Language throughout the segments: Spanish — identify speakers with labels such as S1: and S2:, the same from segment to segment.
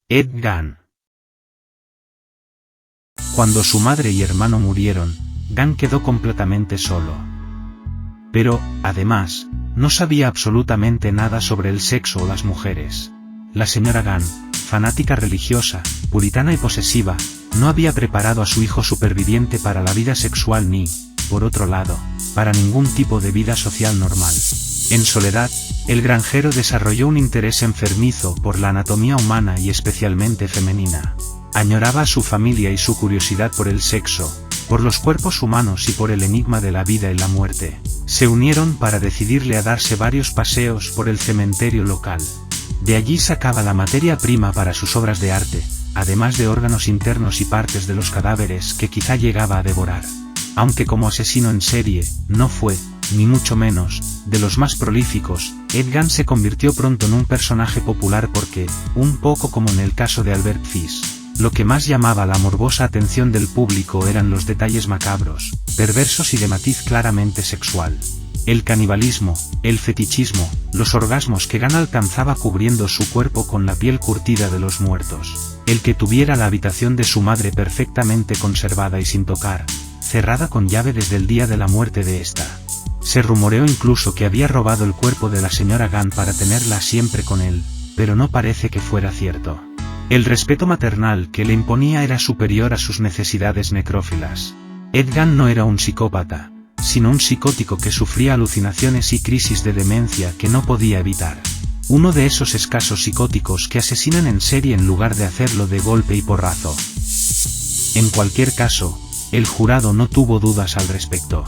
S1: Ed Gunn. Cuando su madre y hermano murieron, Gunn quedó completamente solo. Pero, además, no sabía absolutamente nada sobre el sexo o las mujeres. La señora Gunn, fanática religiosa, puritana y posesiva, no había preparado a su hijo superviviente para la vida sexual ni, por otro lado, para ningún tipo de vida social normal. En soledad, el granjero desarrolló un interés enfermizo por la anatomía humana y especialmente femenina. Añoraba a su familia y su curiosidad por el sexo, por los cuerpos humanos y por el enigma de la vida y la muerte. Se unieron para decidirle a darse varios paseos por el cementerio local. De allí sacaba la materia prima para sus obras de arte, además de órganos internos y partes de los cadáveres que quizá llegaba a devorar. Aunque como asesino en serie, no fue, ni mucho menos, de los más prolíficos, Ed Gunn se convirtió pronto en un personaje popular porque, un poco como en el caso de Albert Fish, lo que más llamaba la morbosa atención del público eran los detalles macabros, perversos y de matiz claramente sexual. El canibalismo, el fetichismo, los orgasmos que Gunn alcanzaba cubriendo su cuerpo con la piel curtida de los muertos, el que tuviera la habitación de su madre perfectamente conservada y sin tocar, cerrada con llave desde el día de la muerte de esta. Se rumoreó incluso que había robado el cuerpo de la señora Gunn para tenerla siempre con él, pero no parece que fuera cierto. El respeto maternal que le imponía era superior a sus necesidades necrófilas. Ed Gunn no era un psicópata, sino un psicótico que sufría alucinaciones y crisis de demencia que no podía evitar. Uno de esos escasos psicóticos que asesinan en serie en lugar de hacerlo de golpe y porrazo. En cualquier caso, el jurado no tuvo dudas al respecto.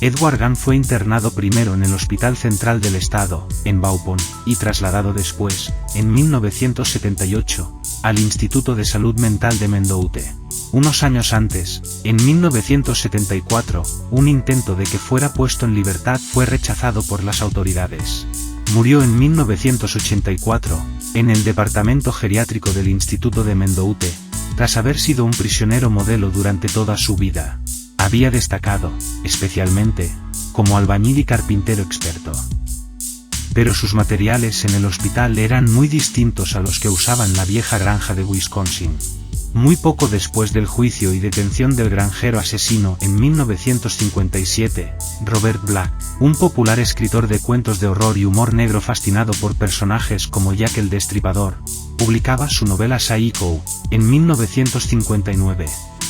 S1: Edward Gunn fue internado primero en el Hospital Central del Estado, en Baupan, y trasladado después, en 1978, al Instituto de Salud Mental de Mendoute. Unos años antes, en 1974, un intento de que fuera puesto en libertad fue rechazado por las autoridades. Murió en 1984, en el departamento geriátrico del Instituto de Mendoute, tras haber sido un prisionero modelo durante toda su vida. Había destacado, especialmente, como albañil y carpintero experto. Pero sus materiales en el hospital eran muy distintos a los que usaba en la vieja granja de Wisconsin. Muy poco después del juicio y detención del granjero asesino en 1957, Robert Black, un popular escritor de cuentos de horror y humor negro fascinado por personajes como Jack el Destripador, publicaba su novela Psycho, en 1959.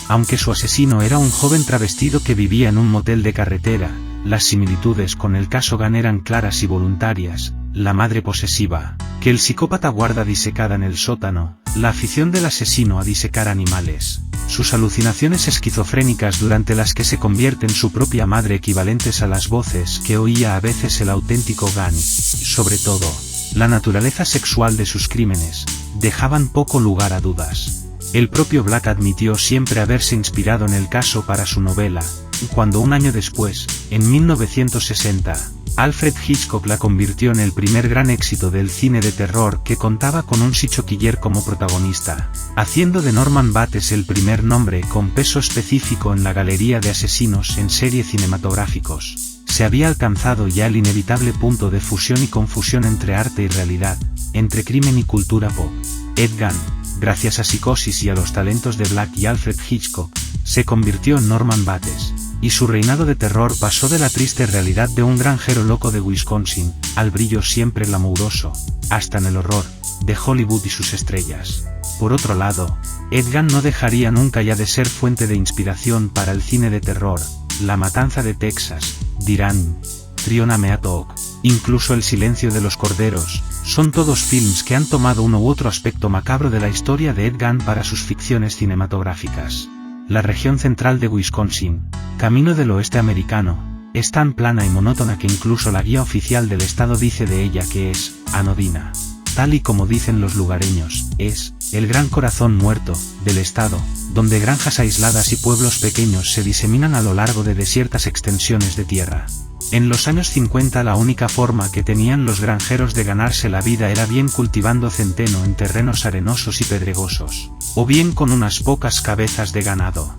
S1: Aunque su asesino era un joven travestido que vivía en un motel de carretera, las similitudes con el caso Gunn eran claras y voluntarias. La madre posesiva, que el psicópata guarda disecada en el sótano, la afición del asesino a disecar animales, sus alucinaciones esquizofrénicas durante las que se convierte en su propia madre equivalentes a las voces que oía a veces el auténtico Gunn, y sobre todo, la naturaleza sexual de sus crímenes, dejaban poco lugar a dudas. El propio Black admitió siempre haberse inspirado en el caso para su novela, y cuando un año después, en 1960, Alfred Hitchcock la convirtió en el primer gran éxito del cine de terror que contaba con un Sidney Killer como protagonista, haciendo de Norman Bates el primer nombre con peso específico en la galería de asesinos en serie cinematográficos. Se había alcanzado ya el inevitable punto de fusión y confusión entre arte y realidad, entre crimen y cultura pop. Ed Gunn, gracias a Psicosis y a los talentos de Black y Alfred Hitchcock, se convirtió en Norman Bates, y su reinado de terror pasó de la triste realidad de un granjero loco de Wisconsin, al brillo siempre glamuroso, hasta en el horror, de Hollywood y sus estrellas. Por otro lado, Ed Gunn no dejaría nunca ya de ser fuente de inspiración para el cine de terror. La Matanza de Texas, Dirán, Trioname a Talk, incluso El Silencio de los Corderos, son todos films que han tomado uno u otro aspecto macabro de la historia de Ed Gunn para sus ficciones cinematográficas. La región central de Wisconsin, camino del oeste americano, es tan plana y monótona que incluso la guía oficial del estado dice de ella que es anodina. Tal y como dicen los lugareños, es el gran corazón muerto del estado, donde granjas aisladas y pueblos pequeños se diseminan a lo largo de desiertas extensiones de tierra. En los años 50 la única forma que tenían los granjeros de ganarse la vida era bien cultivando centeno en terrenos arenosos y pedregosos, o bien con unas pocas cabezas de ganado.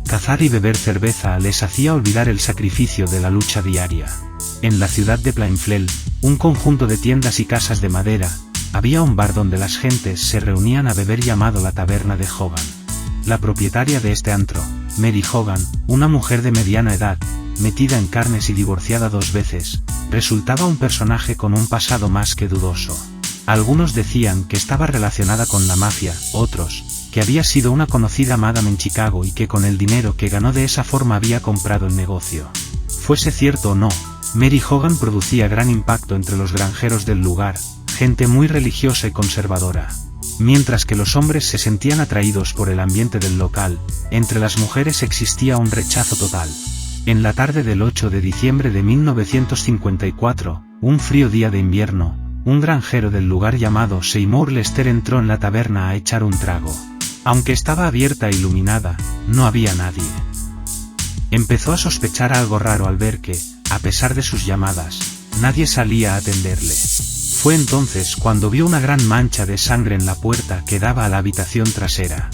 S1: Cazar y beber cerveza les hacía olvidar el sacrificio de la lucha diaria. En la ciudad de Plainfield, un conjunto de tiendas y casas de madera, había un bar donde las gentes se reunían a beber llamado la Taberna de Hogan. La propietaria de este antro, Mary Hogan, una mujer de mediana edad, metida en carnes y divorciada 2 veces, resultaba un personaje con un pasado más que dudoso. Algunos decían que estaba relacionada con la mafia, otros, que había sido una conocida madame en Chicago y que con el dinero que ganó de esa forma había comprado el negocio. Fuese cierto o no, Mary Hogan producía gran impacto entre los granjeros del lugar, gente muy religiosa y conservadora. Mientras que los hombres se sentían atraídos por el ambiente del local, entre las mujeres existía un rechazo total. En la tarde del 8 de diciembre de 1954, un frío día de invierno, un granjero del lugar llamado Seymour Lester entró en la taberna a echar un trago. Aunque estaba abierta e iluminada, no había nadie. Empezó a sospechar algo raro al ver que, a pesar de sus llamadas, nadie salía a atenderle. Fue entonces cuando vio una gran mancha de sangre en la puerta que daba a la habitación trasera.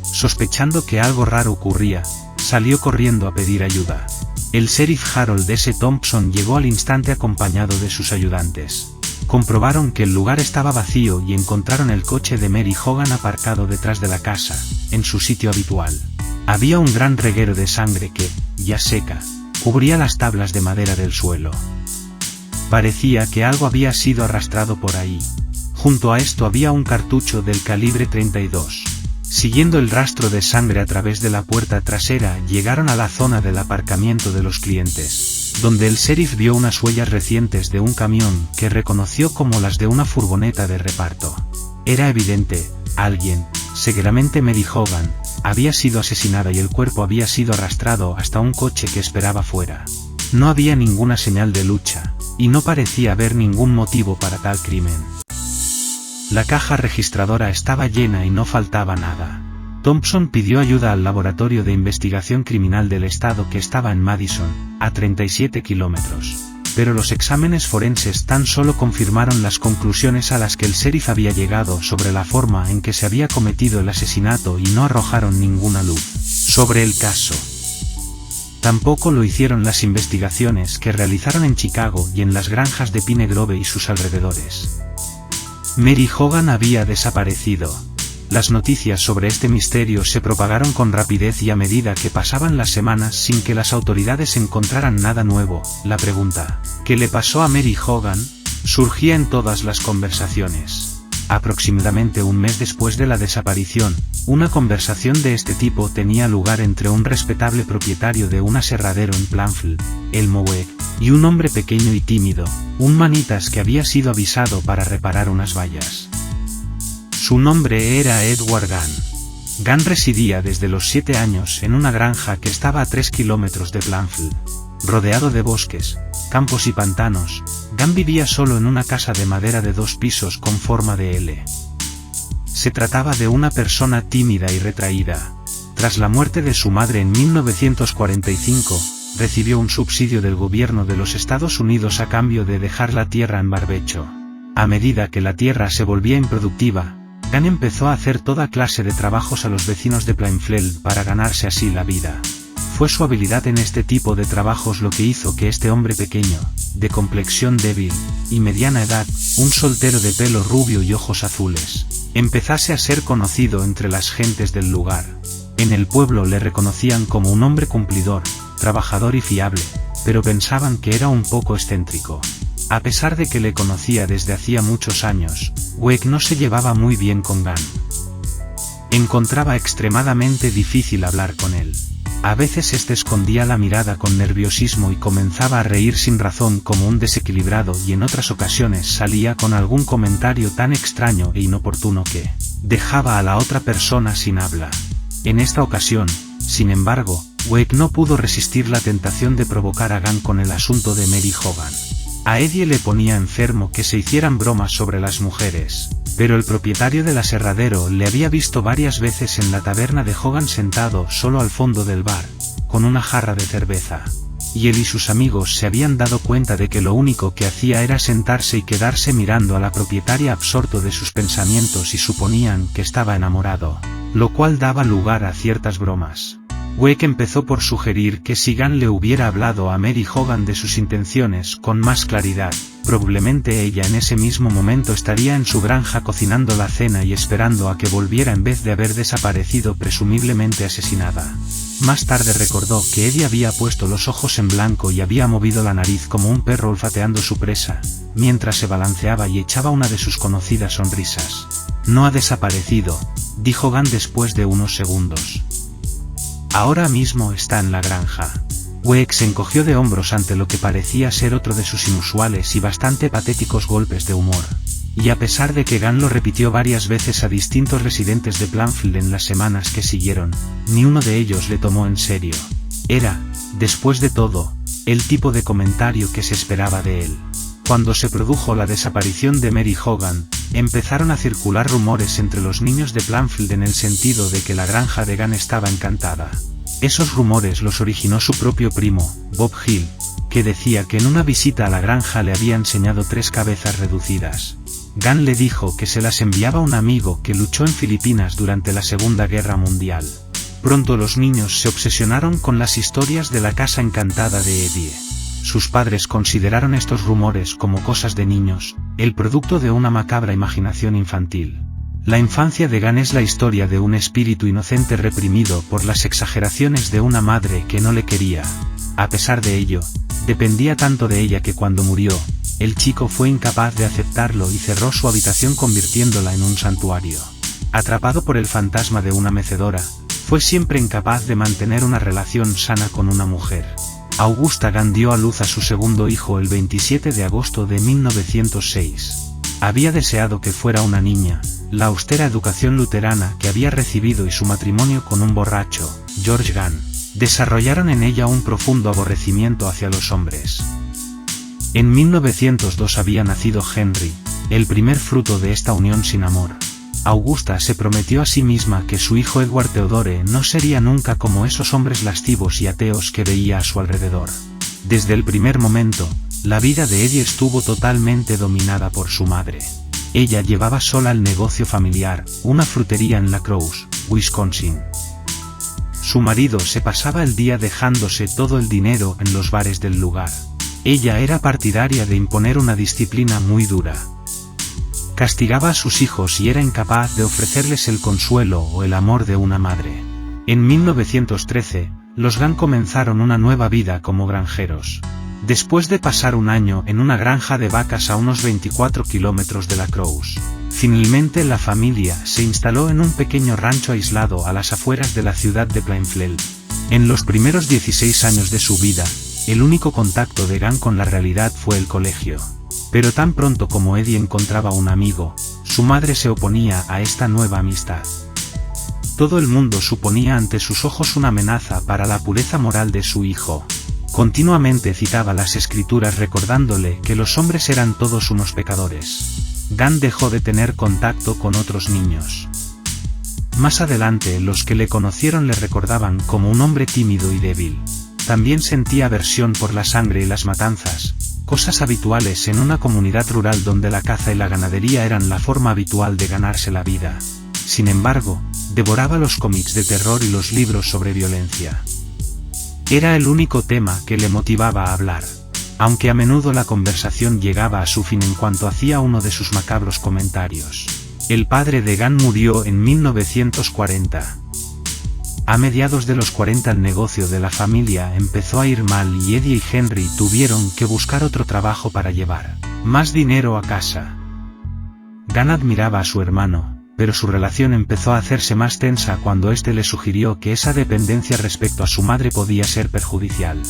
S1: Sospechando que algo raro ocurría, salió corriendo a pedir ayuda. El sheriff Harold S. Thompson llegó al instante acompañado de sus ayudantes. Comprobaron que el lugar estaba vacío y encontraron el coche de Mary Hogan aparcado detrás de la casa, en su sitio habitual. Había un gran reguero de sangre que, ya seca, cubría las tablas de madera del suelo. Parecía que algo había sido arrastrado por ahí. Junto a esto había un cartucho del calibre 32. Siguiendo el rastro de sangre a través de la puerta trasera llegaron a la zona del aparcamiento de los clientes, donde el sheriff vio unas huellas recientes de un camión que reconoció como las de una furgoneta de reparto. Era evidente, alguien, seguramente Mary Hogan, había sido asesinada y el cuerpo había sido arrastrado hasta un coche que esperaba fuera. No había ninguna señal de lucha, y no parecía haber ningún motivo para tal crimen. La caja registradora estaba llena y no faltaba nada. Thompson pidió ayuda al Laboratorio de Investigación Criminal del Estado que estaba en Madison, a 37 kilómetros. Pero los exámenes forenses tan solo confirmaron las conclusiones a las que el sheriff había llegado sobre la forma en que se había cometido el asesinato y no arrojaron ninguna luz sobre el caso. Tampoco lo hicieron las investigaciones que realizaron en Chicago y en las granjas de Pine Grove y sus alrededores. Mary Hogan había desaparecido. Las noticias sobre este misterio se propagaron con rapidez y a medida que pasaban las semanas sin que las autoridades encontraran nada nuevo, la pregunta, ¿qué le pasó a Mary Hogan?, surgía en todas las conversaciones. Aproximadamente un mes después de la desaparición, una conversación de este tipo tenía lugar entre un respetable propietario de un aserradero en Plainfield, el Moe, y un hombre pequeño y tímido, un manitas que había sido avisado para reparar unas vallas. Su nombre era Edward Gunn. Gunn residía desde los 7 años en una granja que estaba a 3 kilómetros de Plainfield. Rodeado de bosques, campos y pantanos, Gunn vivía solo en una casa de madera de 2 pisos con forma de L. Se trataba de una persona tímida y retraída. Tras la muerte de su madre en 1945, recibió un subsidio del gobierno de los Estados Unidos a cambio de dejar la tierra en barbecho. A medida que la tierra se volvía improductiva, Gunn empezó a hacer toda clase de trabajos a los vecinos de Plainfield para ganarse así la vida. Fue su habilidad en este tipo de trabajos lo que hizo que este hombre pequeño, de complexión débil y mediana edad, un soltero de pelo rubio y ojos azules, empezase a ser conocido entre las gentes del lugar. En el pueblo le reconocían como un hombre cumplidor, trabajador y fiable, pero pensaban que era un poco excéntrico. A pesar de que le conocía desde hacía muchos años, Weck no se llevaba muy bien con Gunn. Encontraba extremadamente difícil hablar con él. A veces este escondía la mirada con nerviosismo y comenzaba a reír sin razón como un desequilibrado y en otras ocasiones salía con algún comentario tan extraño e inoportuno que dejaba a la otra persona sin habla. En esta ocasión, sin embargo, Weck no pudo resistir la tentación de provocar a Gunn con el asunto de Mary Hogan. A Eddie le ponía enfermo que se hicieran bromas sobre las mujeres, pero el propietario del aserradero le había visto varias veces en la taberna de Hogan sentado solo al fondo del bar, con una jarra de cerveza. Y él y sus amigos se habían dado cuenta de que lo único que hacía era sentarse y quedarse mirando a la propietaria absorto de sus pensamientos y suponían que estaba enamorado, lo cual daba lugar a ciertas bromas. Weck empezó por sugerir que si Gunn le hubiera hablado a Mary Hogan de sus intenciones con más claridad, Probablemente ella en ese mismo momento estaría en su granja cocinando la cena y esperando a que volviera en vez de haber desaparecido presumiblemente asesinada. Más tarde recordó que Eddie había puesto los ojos en blanco y había movido la nariz como un perro olfateando su presa, mientras se balanceaba y echaba una de sus conocidas sonrisas. No ha desaparecido, dijo Gunn después de unos segundos. Ahora mismo está en la granja. Weeks se encogió de hombros ante lo que parecía ser otro de sus inusuales y bastante patéticos golpes de humor. Y a pesar de que Gunn lo repitió varias veces a distintos residentes de Plainfield en las semanas que siguieron, ni uno de ellos le tomó en serio. Era, después de todo, el tipo de comentario que se esperaba de él. Cuando se produjo la desaparición de Mary Hogan, empezaron a circular rumores entre los niños de Plainfield en el sentido de que la granja de Gunn estaba encantada. Esos rumores los originó su propio primo, Bob Hill, que decía que en una visita a la granja le había enseñado 3 cabezas reducidas. Gunn le dijo que se las enviaba a un amigo que luchó en Filipinas durante la Segunda Guerra Mundial. Pronto los niños se obsesionaron con las historias de la casa encantada de Eddie. Sus padres consideraron estos rumores como cosas de niños, el producto de una macabra imaginación infantil. La infancia de Gunn es la historia de un espíritu inocente reprimido por las exageraciones de una madre que no le quería. A pesar de ello, dependía tanto de ella que cuando murió, el chico fue incapaz de aceptarlo y cerró su habitación convirtiéndola en un santuario. Atrapado por el fantasma de una mecedora, fue siempre incapaz de mantener una relación sana con una mujer. Augusta Gunn dio a luz a su segundo hijo el 27 de agosto de 1906. Había deseado que fuera una niña, la austera educación luterana que había recibido y su matrimonio con un borracho, George Gunn, desarrollaron en ella un profundo aborrecimiento hacia los hombres. En 1902 había nacido Henry, el primer fruto de esta unión sin amor. Augusta se prometió a sí misma que su hijo Edward Theodore no sería nunca como esos hombres lascivos y ateos que veía a su alrededor. Desde el primer momento, la vida de Eddie estuvo totalmente dominada por su madre. Ella llevaba sola el negocio familiar, una frutería en La Crosse, Wisconsin. Su marido se pasaba el día dejándose todo el dinero en los bares del lugar. Ella era partidaria de imponer una disciplina muy dura. Castigaba a sus hijos y era incapaz de ofrecerles el consuelo o el amor de una madre. En 1913, los Gunn comenzaron una nueva vida como granjeros. Después de pasar un año en una granja de vacas a unos 24 kilómetros de La Crosse, finalmente la familia se instaló en un pequeño rancho aislado a las afueras de la ciudad de Plainfield. En los primeros 16 años de su vida, el único contacto de Gunn con la realidad fue el colegio. Pero tan pronto como Eddie encontraba un amigo, su madre se oponía a esta nueva amistad. Todo el mundo suponía ante sus ojos una amenaza para la pureza moral de su hijo. Continuamente citaba las escrituras recordándole que los hombres eran todos unos pecadores. Gunn dejó de tener contacto con otros niños. Más adelante los que le conocieron le recordaban como un hombre tímido y débil. También sentía aversión por la sangre y las matanzas, cosas habituales en una comunidad rural donde la caza y la ganadería eran la forma habitual de ganarse la vida. Sin embargo, devoraba los cómics de terror y los libros sobre violencia. Era el único tema que le motivaba a hablar, aunque a menudo la conversación llegaba a su fin en cuanto hacía uno de sus macabros comentarios. El padre de Gunn murió en 1940. A mediados de los 40 el negocio de la familia empezó a ir mal y Eddie y Henry tuvieron que buscar otro trabajo para llevar más dinero a casa. Gunn admiraba a su hermano, pero su relación empezó a hacerse más tensa cuando éste le sugirió que esa dependencia respecto a su madre podía ser perjudicial.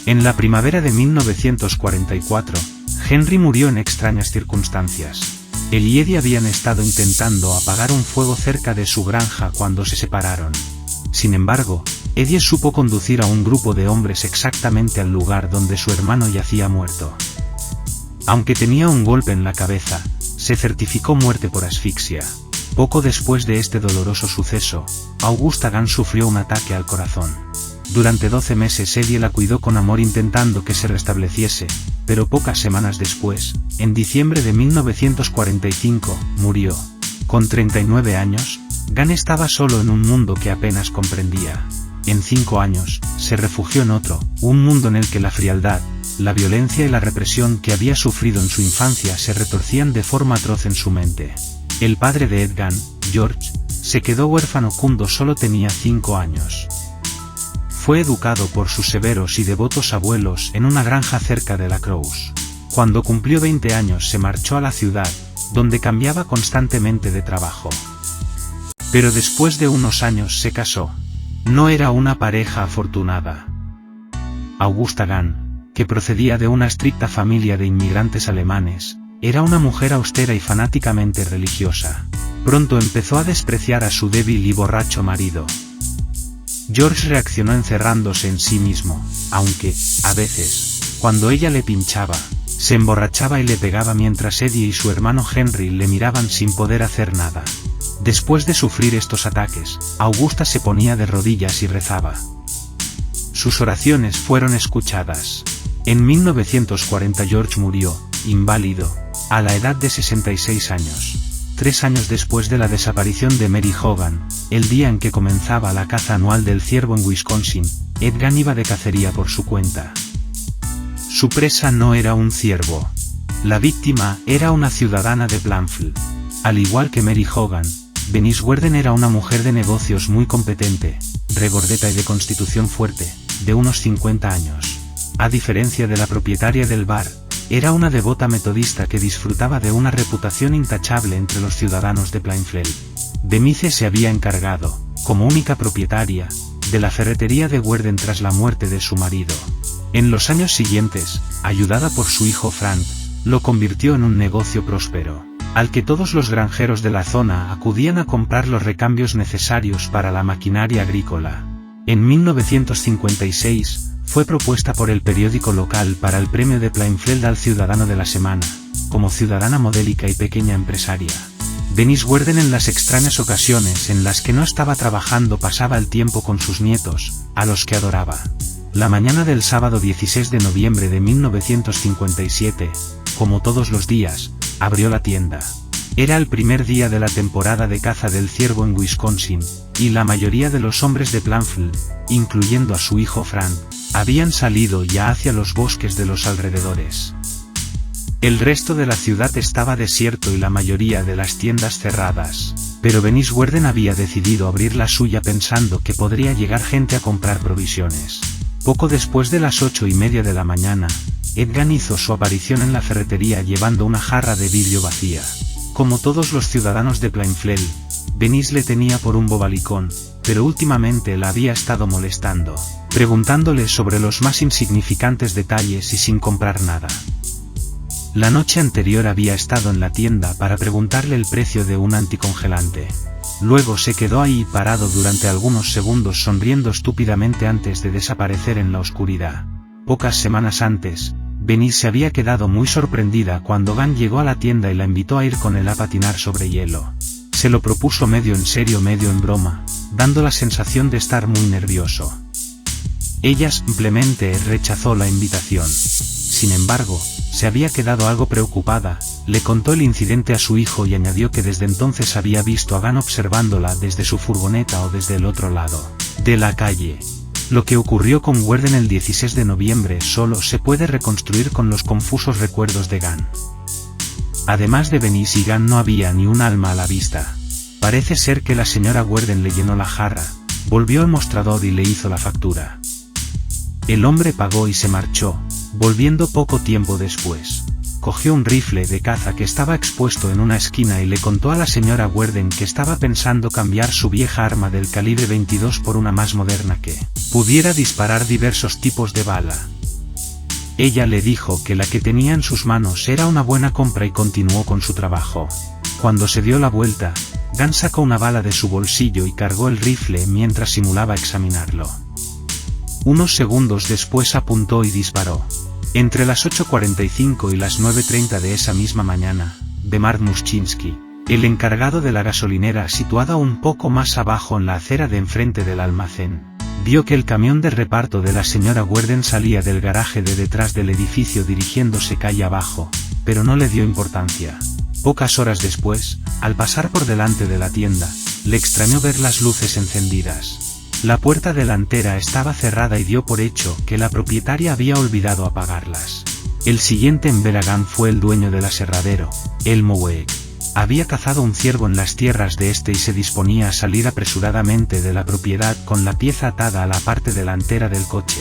S1: En la primavera de 1944, Henry murió en extrañas circunstancias. Él y Eddie habían estado intentando apagar un fuego cerca de su granja cuando se separaron. Sin embargo, Eddie supo conducir a un grupo de hombres exactamente al lugar donde su hermano yacía muerto. Aunque tenía un golpe en la cabeza, se certificó muerte por asfixia. Poco después de este doloroso suceso, Augusta Gunn sufrió un ataque al corazón. Durante 12 meses Eddie la cuidó con amor intentando que se restableciese, pero pocas semanas después, en diciembre de 1945, murió. Con 39 años, Gunn estaba solo en un mundo que apenas comprendía. En 5 años, se refugió en otro, un mundo en el que la frialdad, la violencia y la represión que había sufrido en su infancia se retorcían de forma atroz en su mente. El padre de Edgan, George, se quedó huérfano cuando solo tenía 5 años. Fue educado por sus severos y devotos abuelos en una granja cerca de La Crosse. Cuando cumplió 20 años se marchó a la ciudad, donde cambiaba constantemente de trabajo. Pero después de unos años se casó. No era una pareja afortunada. Augusta Gahn, que procedía de una estricta familia de inmigrantes alemanes, era una mujer austera y fanáticamente religiosa. Pronto empezó a despreciar a su débil y borracho marido. George reaccionó encerrándose en sí mismo, aunque, a veces, cuando ella le pinchaba, se emborrachaba y le pegaba mientras Eddie y su hermano Henry le miraban sin poder hacer nada. Después de sufrir estos ataques, Augusta se ponía de rodillas y rezaba. Sus oraciones fueron escuchadas. En 1940 George murió, inválido, a la edad de 66 años. 3 años después de la desaparición de Mary Hogan, el día en que comenzaba la caza anual del ciervo en Wisconsin, Edgan iba de cacería por su cuenta. Su presa no era un ciervo. La víctima era una ciudadana de Plainfield. Al igual que Mary Hogan, Bernice Worden era una mujer de negocios muy competente, regordeta y de constitución fuerte, de unos 50 años. A diferencia de la propietaria del bar, era una devota metodista que disfrutaba de una reputación intachable entre los ciudadanos de Plainfield. Bernice se había encargado, como única propietaria, de la ferretería de Worden tras la muerte de su marido. En los años siguientes, ayudada por su hijo Frank, lo convirtió en un negocio próspero, al que todos los granjeros de la zona acudían a comprar los recambios necesarios para la maquinaria agrícola. En 1956, fue propuesta por el periódico local para el premio de Plainfield al Ciudadano de la Semana, como ciudadana modélica y pequeña empresaria. Bernice Worden en las extrañas ocasiones en las que no estaba trabajando pasaba el tiempo con sus nietos, a los que adoraba. La mañana del sábado 16 de noviembre de 1957, como todos los días, abrió la tienda. Era el primer día de la temporada de caza del ciervo en Wisconsin, y la mayoría de los hombres de Plainfield, incluyendo a su hijo Frank, habían salido ya hacia los bosques de los alrededores. El resto de la ciudad estaba desierto y la mayoría de las tiendas cerradas, pero Bernice Worden había decidido abrir la suya pensando que podría llegar gente a comprar provisiones. Poco después de las 8:30 de la mañana, Edgan hizo su aparición en la ferretería llevando una jarra de vidrio vacía. Como todos los ciudadanos de Plainfield, Bernice le tenía por un bobalicón, pero últimamente la había estado molestando, preguntándole sobre los más insignificantes detalles y sin comprar nada. La noche anterior había estado en la tienda para preguntarle el precio de un anticongelante. Luego se quedó ahí parado durante algunos segundos sonriendo estúpidamente antes de desaparecer en la oscuridad. Pocas semanas antes, Bernice se había quedado muy sorprendida cuando Gahn llegó a la tienda y la invitó a ir con él a patinar sobre hielo. Se lo propuso medio en serio medio en broma, dando la sensación de estar muy nervioso. Ella simplemente rechazó la invitación. Sin embargo, se había quedado algo preocupada, le contó el incidente a su hijo y añadió que desde entonces había visto a Gahn observándola desde su furgoneta o desde el otro lado de la calle. Lo que ocurrió con Worden el 16 de noviembre solo se puede reconstruir con los confusos recuerdos de Gahn. Además de Bernice y Gahn no había ni un alma a la vista. Parece ser que la señora Worden le llenó la jarra, volvió al mostrador y le hizo la factura. El hombre pagó y se marchó, volviendo poco tiempo después. Cogió un rifle de caza que estaba expuesto en una esquina y le contó a la señora Worden que estaba pensando cambiar su vieja arma del calibre 22 por una más moderna que pudiera disparar diversos tipos de bala. Ella le dijo que la que tenía en sus manos era una buena compra y continuó con su trabajo. Cuando se dio la vuelta, Gahn sacó una bala de su bolsillo y cargó el rifle mientras simulaba examinarlo. Unos segundos después apuntó y disparó. Entre las 8:45 y las 9:30 de esa misma mañana, Bernard Muschinski, el encargado de la gasolinera situada un poco más abajo en la acera de enfrente del almacén, vio que el camión de reparto de la señora Worden salía del garaje de detrás del edificio dirigiéndose calle abajo, pero no le dio importancia. Pocas horas después, al pasar por delante de la tienda, le extrañó ver las luces encendidas. La puerta delantera estaba cerrada y dio por hecho que la propietaria había olvidado apagarlas. El siguiente en ver a Gunn fue el dueño del aserradero, Elmo Week. Había cazado un ciervo en las tierras de este y se disponía a salir apresuradamente de la propiedad con la pieza atada a la parte delantera del coche.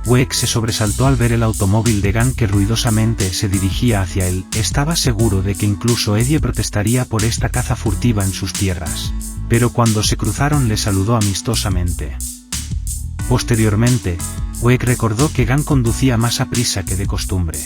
S1: Week se sobresaltó al ver el automóvil de Gunn que ruidosamente se dirigía hacia él. Estaba seguro de que incluso Eddie protestaría por esta caza furtiva en sus tierras. Pero cuando se cruzaron le saludó amistosamente. Posteriormente, Week recordó que Gunn conducía más a prisa que de costumbre.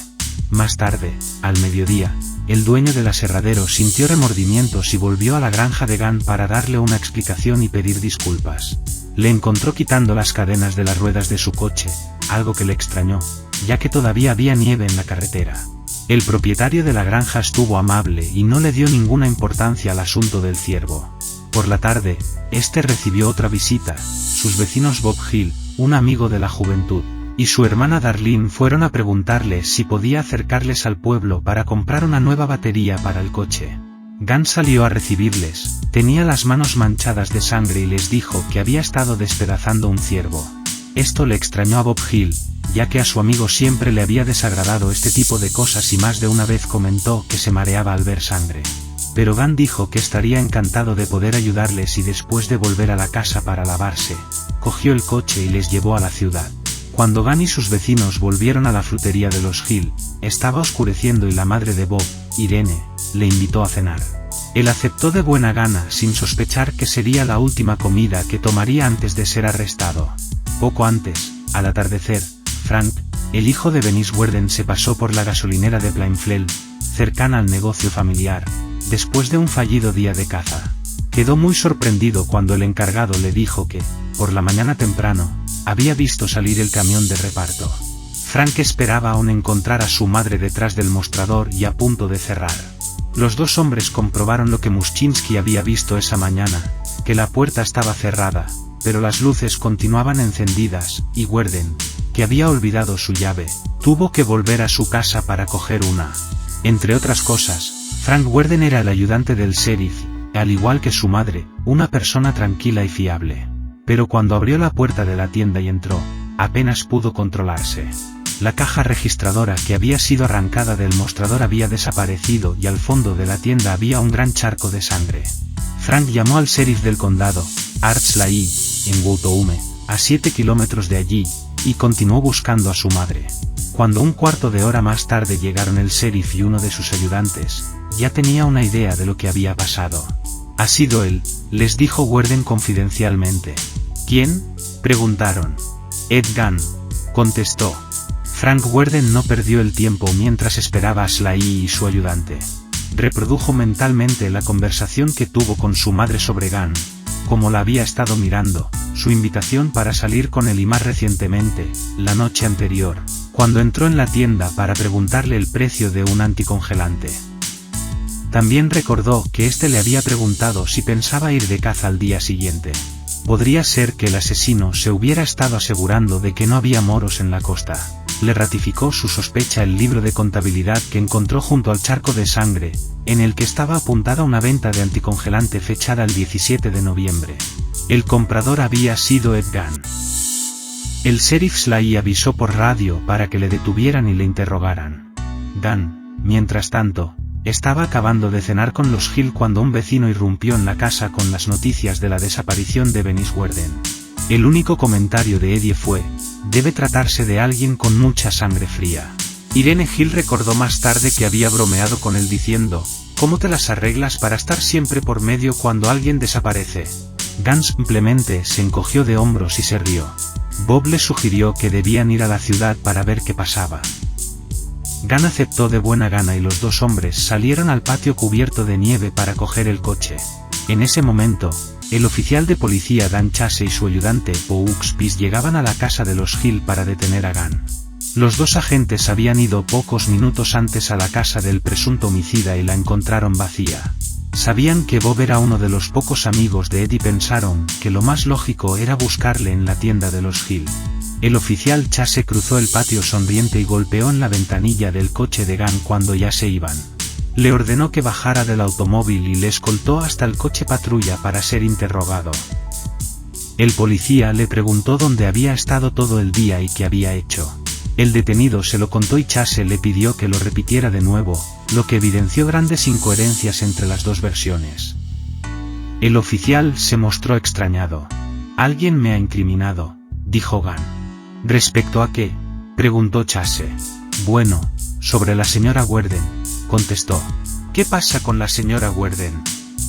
S1: Más tarde, al mediodía, el dueño del aserradero sintió remordimientos y volvió a la granja de Gunn para darle una explicación y pedir disculpas. Le encontró quitando las cadenas de las ruedas de su coche, algo que le extrañó, ya que todavía había nieve en la carretera. El propietario de la granja estuvo amable y no le dio ninguna importancia al asunto del ciervo. Por la tarde, este recibió otra visita. Sus vecinos Bob Hill, un amigo de la juventud, y su hermana Darlene fueron a preguntarle si podía acercarles al pueblo para comprar una nueva batería para el coche. Gunn salió a recibirles, tenía las manos manchadas de sangre y les dijo que había estado despedazando un ciervo. Esto le extrañó a Bob Hill, ya que a su amigo siempre le había desagradado este tipo de cosas y más de una vez comentó que se mareaba al ver sangre. Pero Gunn dijo que estaría encantado de poder ayudarles y después de volver a la casa para lavarse, cogió el coche y les llevó a la ciudad. Cuando Gunn y sus vecinos volvieron a la frutería de los Hill, estaba oscureciendo y la madre de Bob, Irene, le invitó a cenar. Él aceptó de buena gana sin sospechar que sería la última comida que tomaría antes de ser arrestado. Poco antes, al atardecer, Frank, el hijo de Dennis Worden, se pasó por la gasolinera de Plainfield, cercana al negocio familiar, después de un fallido día de caza. Quedó muy sorprendido cuando el encargado le dijo que, por la mañana temprano, había visto salir el camión de reparto. Frank esperaba aún encontrar a su madre detrás del mostrador y a punto de cerrar. Los dos hombres comprobaron lo que Muschinski había visto esa mañana, que la puerta estaba cerrada, pero las luces continuaban encendidas, y Werden, que había olvidado su llave, tuvo que volver a su casa para coger una. Entre otras cosas, Frank Werden era el ayudante del sheriff, al igual que su madre, una persona tranquila y fiable. Pero cuando abrió la puerta de la tienda y entró, apenas pudo controlarse. La caja registradora que había sido arrancada del mostrador había desaparecido y al fondo de la tienda había un gran charco de sangre. Frank llamó al sheriff del condado, Art Slay, en Wotoume, a 7 kilómetros de allí, y continuó buscando a su madre. Cuando un cuarto de hora más tarde llegaron el sheriff y uno de sus ayudantes, ya tenía una idea de lo que había pasado. «Ha sido él», les dijo Werden confidencialmente. «¿Quién?», preguntaron. «Ed Gunn», contestó. Frank Werden no perdió el tiempo mientras esperaba a Sly y su ayudante. Reprodujo mentalmente la conversación que tuvo con su madre sobre Gunn, como la había estado mirando, su invitación para salir con él y más recientemente, la noche anterior, cuando entró en la tienda para preguntarle el precio de un anticongelante. También recordó que éste le había preguntado si pensaba ir de caza al día siguiente. Podría ser que el asesino se hubiera estado asegurando de que no había moros en la costa. Le ratificó su sospecha el libro de contabilidad que encontró junto al charco de sangre, en el que estaba apuntada una venta de anticongelante fechada el 17 de noviembre. El comprador había sido Ed Gunn. El sheriff Sly avisó por radio para que le detuvieran y le interrogaran. Gunn, mientras tanto, estaba acabando de cenar con los Hill cuando un vecino irrumpió en la casa con las noticias de la desaparición de Dennis Worden. El único comentario de Eddie fue: «Debe tratarse de alguien con mucha sangre fría». Irene Hill recordó más tarde que había bromeado con él diciendo: «¿Cómo te las arreglas para estar siempre por medio cuando alguien desaparece?». Gunn simplemente se encogió de hombros y se rió. Bob le sugirió que debían ir a la ciudad para ver qué pasaba. Gunn aceptó de buena gana y los dos hombres salieron al patio cubierto de nieve para coger el coche. En ese momento, el oficial de policía Dan Chase y su ayudante Pouxpis llegaban a la casa de los Hill para detener a Gunn. Los dos agentes habían ido pocos minutos antes a la casa del presunto homicida y la encontraron vacía. Sabían que Bob era uno de los pocos amigos de Ed y pensaron que lo más lógico era buscarle en la tienda de los Hill. El oficial Chase cruzó el patio sonriente y golpeó en la ventanilla del coche de Gunn cuando ya se iban. Le ordenó que bajara del automóvil y le escoltó hasta el coche patrulla para ser interrogado. El policía le preguntó dónde había estado todo el día y qué había hecho. El detenido se lo contó y Chase le pidió que lo repitiera de nuevo, lo que evidenció grandes incoherencias entre las dos versiones. El oficial se mostró extrañado. «Alguien me ha incriminado», dijo Gunn. «¿Respecto a qué?», preguntó Chase. «Bueno, sobre la señora Warden», contestó. «¿Qué pasa con la señora Warden?»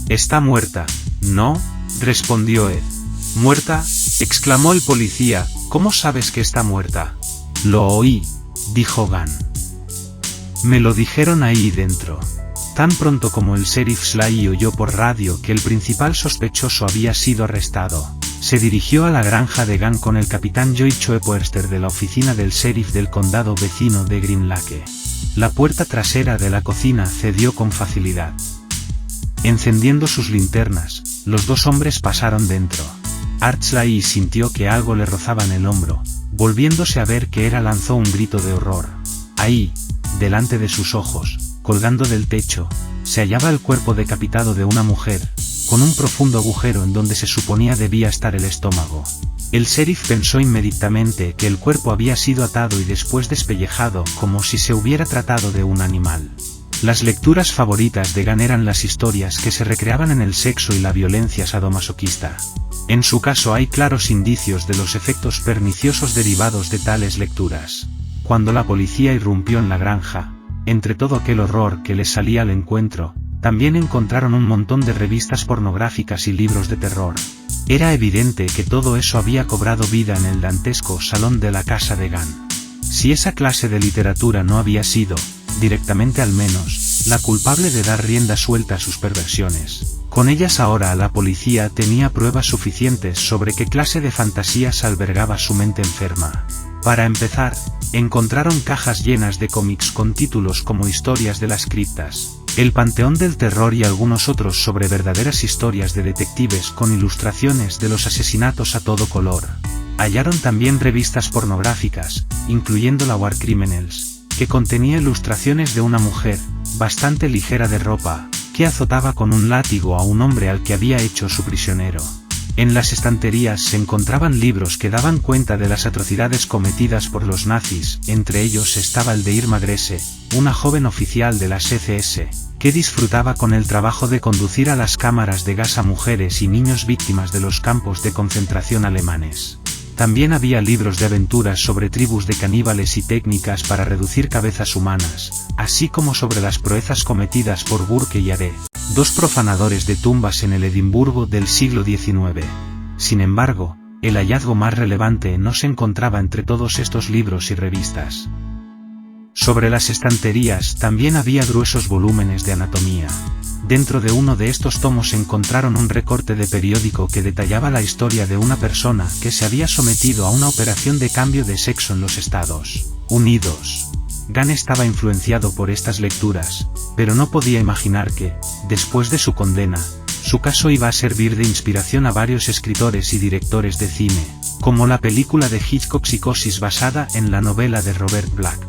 S1: «Está muerta». «No», respondió Ed. «¿Muerta?», exclamó el policía. «¿Cómo sabes que está muerta?». «Lo oí», dijo Gunn. «Me lo dijeron ahí dentro». Tan pronto como el sheriff Sly oyó por radio que el principal sospechoso había sido arrestado, se dirigió a la granja de Gunn con el capitán Joy Choepwester de la oficina del sheriff del condado vecino de Green Lake. La puerta trasera de la cocina cedió con facilidad. Encendiendo sus linternas, los dos hombres pasaron dentro. Art Sly sintió que algo le rozaba en el hombro. Volviéndose a ver que era, lanzó un grito de horror. Ahí, delante de sus ojos, colgando del techo, se hallaba el cuerpo decapitado de una mujer, con un profundo agujero en donde se suponía debía estar el estómago. El sheriff pensó inmediatamente que el cuerpo había sido atado y después despellejado como si se hubiera tratado de un animal. Las lecturas favoritas de Gunn eran las historias que se recreaban en el sexo y la violencia sadomasoquista. En su caso hay claros indicios de los efectos perniciosos derivados de tales lecturas. Cuando la policía irrumpió en la granja, entre todo aquel horror que les salía al encuentro, también encontraron un montón de revistas pornográficas y libros de terror. Era evidente que todo eso había cobrado vida en el dantesco salón de la casa de Gunn. Si esa clase de literatura no había sido, directamente al menos, la culpable de dar rienda suelta a sus perversiones, con ellas ahora la policía tenía pruebas suficientes sobre qué clase de fantasías albergaba su mente enferma. Para empezar, encontraron cajas llenas de cómics con títulos como Historias de las criptas, El Panteón del Terror y algunos otros sobre verdaderas historias de detectives con ilustraciones de los asesinatos a todo color. Hallaron también revistas pornográficas, incluyendo la War Criminals, que contenía ilustraciones de una mujer, bastante ligera de ropa, que azotaba con un látigo a un hombre al que había hecho su prisionero. En las estanterías se encontraban libros que daban cuenta de las atrocidades cometidas por los nazis, entre ellos estaba el de Irma Grese, una joven oficial de la SS, que disfrutaba con el trabajo de conducir a las cámaras de gas a mujeres y niños víctimas de los campos de concentración alemanes. También había libros de aventuras sobre tribus de caníbales y técnicas para reducir cabezas humanas, así como sobre las proezas cometidas por Burke y Are, dos profanadores de tumbas en el Edimburgo del siglo XIX. Sin embargo, el hallazgo más relevante no se encontraba entre todos estos libros y revistas. Sobre las estanterías también había gruesos volúmenes de anatomía. Dentro de uno de estos tomos encontraron un recorte de periódico que detallaba la historia de una persona que se había sometido a una operación de cambio de sexo en los Estados Unidos. Gunn estaba influenciado por estas lecturas, pero no podía imaginar que, después de su condena, su caso iba a servir de inspiración a varios escritores y directores de cine, como la película de Hitchcock Psicosis basada en la novela de Robert Black.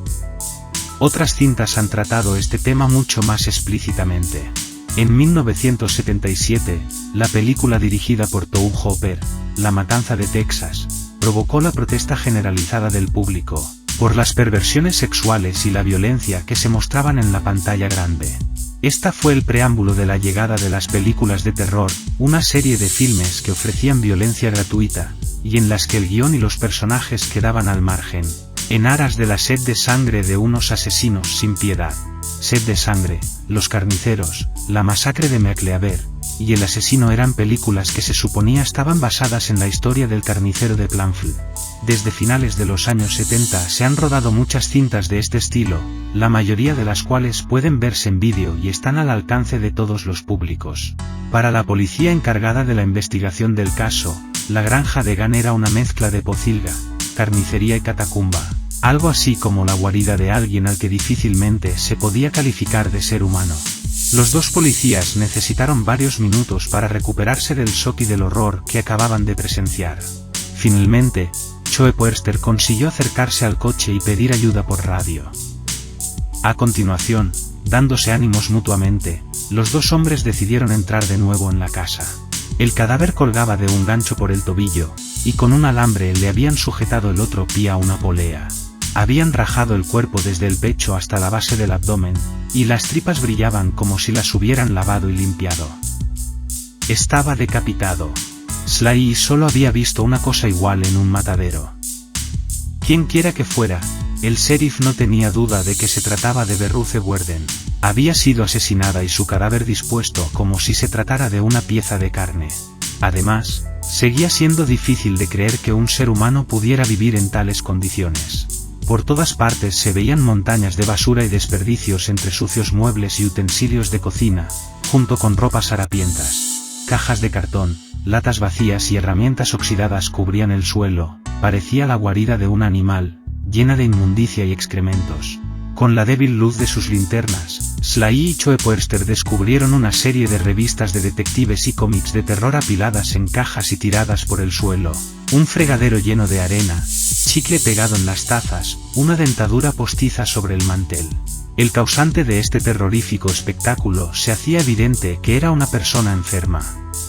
S1: Otras cintas han tratado este tema mucho más explícitamente. En 1977, la película dirigida por Tobe Hooper, La Matanza de Texas, provocó la protesta generalizada del público, por las perversiones sexuales y la violencia que se mostraban en la pantalla grande. Esta fue el preámbulo de la llegada de las películas de terror, una serie de filmes que ofrecían violencia gratuita, y en las que el guión y los personajes quedaban al margen, en aras de la sed de sangre de unos asesinos sin piedad. Sed de sangre, Los carniceros, La masacre de McLeaver, y El asesino eran películas que se suponía estaban basadas en la historia del carnicero de Plainfield. Desde finales de los años 70 se han rodado muchas cintas de este estilo, la mayoría de las cuales pueden verse en vídeo y están al alcance de todos los públicos. Para la policía encargada de la investigación del caso, la granja de Gunn era una mezcla de pocilga, carnicería y catacumba, algo así como la guarida de alguien al que difícilmente se podía calificar de ser humano. Los dos policías necesitaron varios minutos para recuperarse del shock y del horror que acababan de presenciar. Finalmente, Choepwester consiguió acercarse al coche y pedir ayuda por radio. A continuación, dándose ánimos mutuamente, los dos hombres decidieron entrar de nuevo en la casa. El cadáver colgaba de un gancho por el tobillo, y con un alambre le habían sujetado el otro pie a una polea. Habían rajado el cuerpo desde el pecho hasta la base del abdomen, y las tripas brillaban como si las hubieran lavado y limpiado. Estaba decapitado. Sly solo había visto una cosa igual en un matadero. Quienquiera que fuera, el sheriff no tenía duda de que se trataba de Berruce Worden. Había sido asesinada y su cadáver dispuesto como si se tratara de una pieza de carne. Además, seguía siendo difícil de creer que un ser humano pudiera vivir en tales condiciones. Por todas partes se veían montañas de basura y desperdicios entre sucios muebles y utensilios de cocina, junto con ropas harapientas. Cajas de cartón, latas vacías y herramientas oxidadas cubrían el suelo. Parecía la guarida de un animal, llena de inmundicia y excrementos. Con la débil luz de sus linternas, Sly y Choe Poerster descubrieron una serie de revistas de detectives y cómics de terror apiladas en cajas y tiradas por el suelo, un fregadero lleno de arena, chicle pegado en las tazas, una dentadura postiza sobre el mantel. El causante de este terrorífico espectáculo se hacía evidente que era una persona enferma.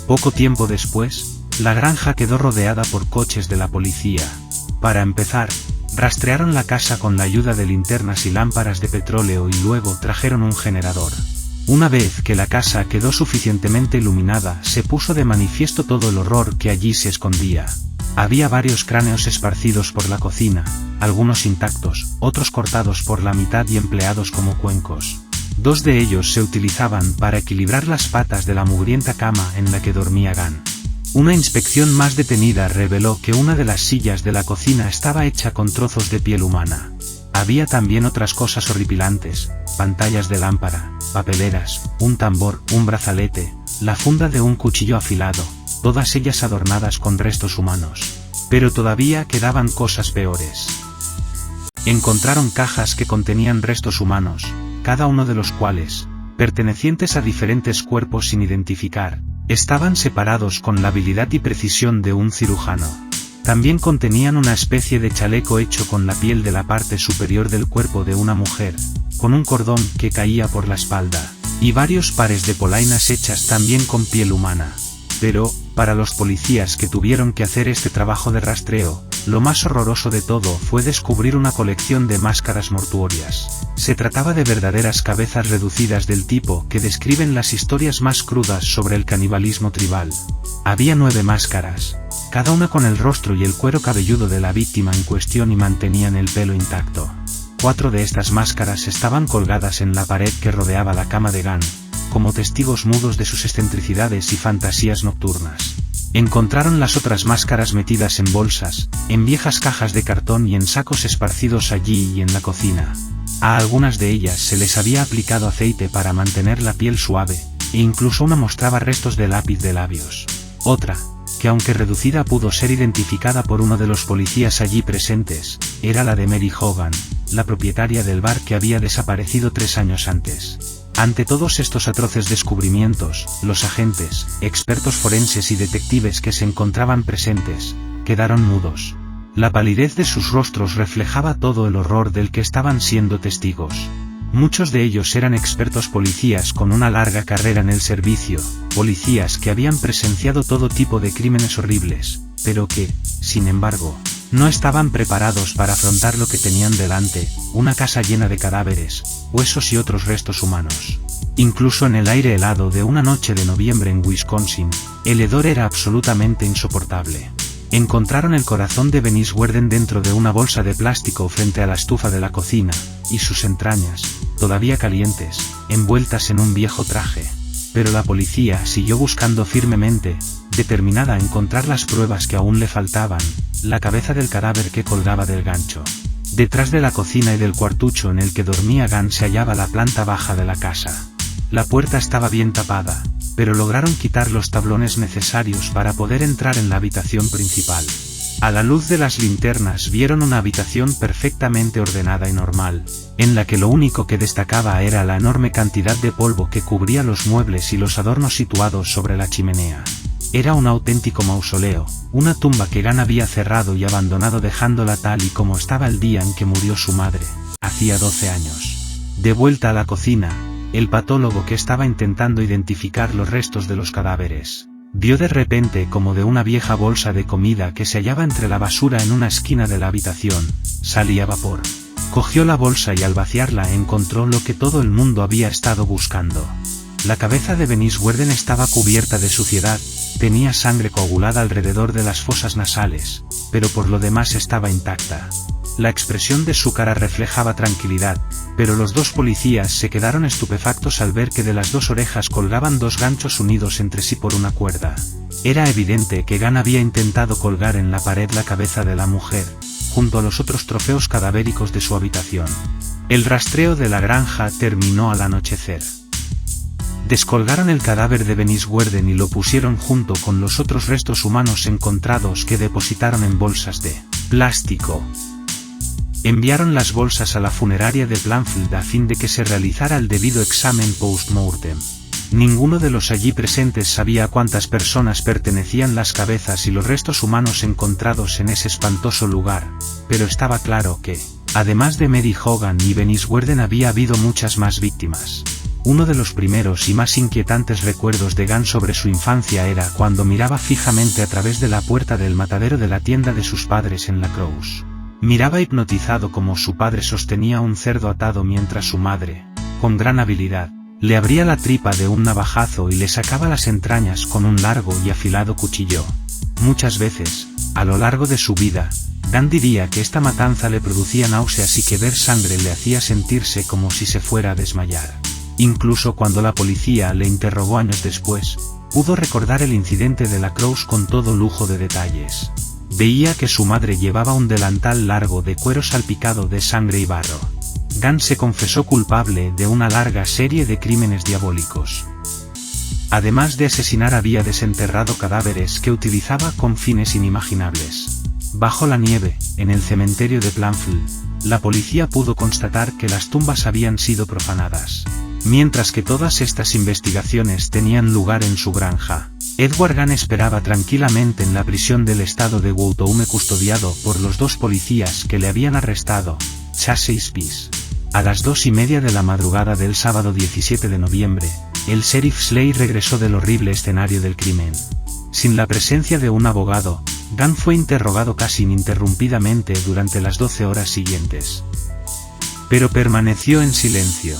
S1: Poco tiempo después, la granja quedó rodeada por coches de la policía. Para empezar, rastrearon la casa con la ayuda de linternas y lámparas de petróleo y luego trajeron un generador. Una vez que la casa quedó suficientemente iluminada, se puso de manifiesto todo el horror que allí se escondía. Había varios cráneos esparcidos por la cocina, algunos intactos, otros cortados por la mitad y empleados como cuencos. 2 de ellos se utilizaban para equilibrar las patas de la mugrienta cama en la que dormía Gunn. Una inspección más detenida reveló que una de las sillas de la cocina estaba hecha con trozos de piel humana. Había también otras cosas horripilantes, pantallas de lámpara, papeleras, un tambor, un brazalete, la funda de un cuchillo afilado, todas ellas adornadas con restos humanos. Pero todavía quedaban cosas peores. Encontraron cajas que contenían restos humanos, cada uno de los cuales, pertenecientes a diferentes cuerpos sin identificar, estaban separados con la habilidad y precisión de un cirujano. También contenían una especie de chaleco hecho con la piel de la parte superior del cuerpo de una mujer, con un cordón que caía por la espalda, y varios pares de polainas hechas también con piel humana. Pero, para los policías que tuvieron que hacer este trabajo de rastreo, lo más horroroso de todo fue descubrir una colección de máscaras mortuorias. Se trataba de verdaderas cabezas reducidas del tipo que describen las historias más crudas sobre el canibalismo tribal. Había 9 máscaras, cada una con el rostro y el cuero cabelludo de la víctima en cuestión y mantenían el pelo intacto. 4 de estas máscaras estaban colgadas en la pared que rodeaba la cama de Gunn, como testigos mudos de sus excentricidades y fantasías nocturnas. Encontraron las otras máscaras metidas en bolsas, en viejas cajas de cartón y en sacos esparcidos allí y en la cocina. A algunas de ellas se les había aplicado aceite para mantener la piel suave, e incluso una mostraba restos de lápiz de labios. Otra, que aunque reducida pudo ser identificada por uno de los policías allí presentes, era la de Mary Hogan, la propietaria del bar que había desaparecido 3 años antes. Ante todos estos atroces descubrimientos, los agentes, expertos forenses y detectives que se encontraban presentes, quedaron mudos. La palidez de sus rostros reflejaba todo el horror del que estaban siendo testigos. Muchos de ellos eran expertos policías con una larga carrera en el servicio, policías que habían presenciado todo tipo de crímenes horribles, pero que, sin embargo, no estaban preparados para afrontar lo que tenían delante, una casa llena de cadáveres, huesos y otros restos humanos. Incluso en el aire helado de una noche de noviembre en Wisconsin, el hedor era absolutamente insoportable. Encontraron el corazón de Bernice Worden dentro de una bolsa de plástico frente a la estufa de la cocina, y sus entrañas, todavía calientes, envueltas en un viejo traje. Pero la policía siguió buscando firmemente, determinada a encontrar las pruebas que aún le faltaban, la cabeza del cadáver que colgaba del gancho. Detrás de la cocina y del cuartucho en el que dormía Gunn se hallaba la planta baja de la casa. La puerta estaba bien tapada, pero lograron quitar los tablones necesarios para poder entrar en la habitación principal. A la luz de las linternas vieron una habitación perfectamente ordenada y normal, en la que lo único que destacaba era la enorme cantidad de polvo que cubría los muebles y los adornos situados sobre la chimenea. Era un auténtico mausoleo, una tumba que Gunn había cerrado y abandonado dejándola tal y como estaba el día en que murió su madre, hacía 12 años. De vuelta a la cocina, el patólogo que estaba intentando identificar los restos de los cadáveres, Vio de repente como de una vieja bolsa de comida que se hallaba entre la basura en una esquina de la habitación, salía vapor. Cogió la bolsa y al vaciarla encontró lo que todo el mundo había estado buscando. La cabeza de Bernice Worden estaba cubierta de suciedad, tenía sangre coagulada alrededor de las fosas nasales, pero por lo demás estaba intacta. La expresión de su cara reflejaba tranquilidad, pero los dos policías se quedaron estupefactos al ver que de las dos orejas colgaban dos ganchos unidos entre sí por una cuerda. Era evidente que Gunn había intentado colgar en la pared la cabeza de la mujer, junto a los otros trofeos cadavéricos de su habitación. El rastreo de la granja terminó al anochecer. Descolgaron el cadáver de Bernice Worden y lo pusieron junto con los otros restos humanos encontrados que depositaron en bolsas de plástico. Enviaron las bolsas a la funeraria de Plainfield a fin de que se realizara el debido examen post-mortem. Ninguno de los allí presentes sabía a cuántas personas pertenecían las cabezas y los restos humanos encontrados en ese espantoso lugar, pero estaba claro que, además de Mary Hogan y Bernice Worden, había habido muchas más víctimas. Uno de los primeros y más inquietantes recuerdos de Gunn sobre su infancia era cuando miraba fijamente a través de la puerta del matadero de la tienda de sus padres en La Crosse. Miraba hipnotizado como su padre sostenía un cerdo atado mientras su madre, con gran habilidad, le abría la tripa de un navajazo y le sacaba las entrañas con un largo y afilado cuchillo. Muchas veces, a lo largo de su vida, Gunn diría que esta matanza le producía náuseas y que ver sangre le hacía sentirse como si se fuera a desmayar. Incluso cuando la policía le interrogó años después, pudo recordar el incidente de La Crosse con todo lujo de detalles. Veía que su madre llevaba un delantal largo de cuero salpicado de sangre y barro. Gunn se confesó culpable de una larga serie de crímenes diabólicos. Además de asesinar, había desenterrado cadáveres que utilizaba con fines inimaginables. Bajo la nieve, en el cementerio de Plainfield, la policía pudo constatar que las tumbas habían sido profanadas. Mientras que todas estas investigaciones tenían lugar en su granja, Edward Gunn esperaba tranquilamente en la prisión del estado de Guantánamo custodiado por los dos policías que le habían arrestado, Chase y Spies. A las 2:30 de la madrugada del sábado 17 de noviembre, el sheriff Slade regresó del horrible escenario del crimen. Sin la presencia de un abogado, Gunn fue interrogado casi ininterrumpidamente durante las 12 horas siguientes. Pero permaneció en silencio.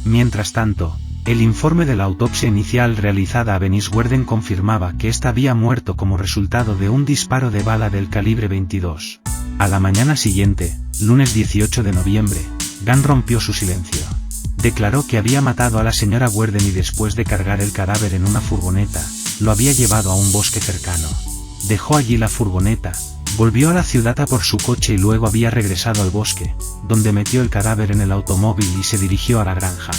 S1: Mientras tanto, el informe de la autopsia inicial realizada a Bernice Worden confirmaba que ésta había muerto como resultado de un disparo de bala del calibre 22. A la mañana siguiente, lunes 18 de noviembre, Gunn rompió su silencio. Declaró que había matado a la señora Worden y después de cargar el cadáver en una furgoneta, lo había llevado a un bosque cercano. Dejó allí la furgoneta, volvió a la ciudad a por su coche y luego había regresado al bosque, donde metió el cadáver en el automóvil y se dirigió a la granja.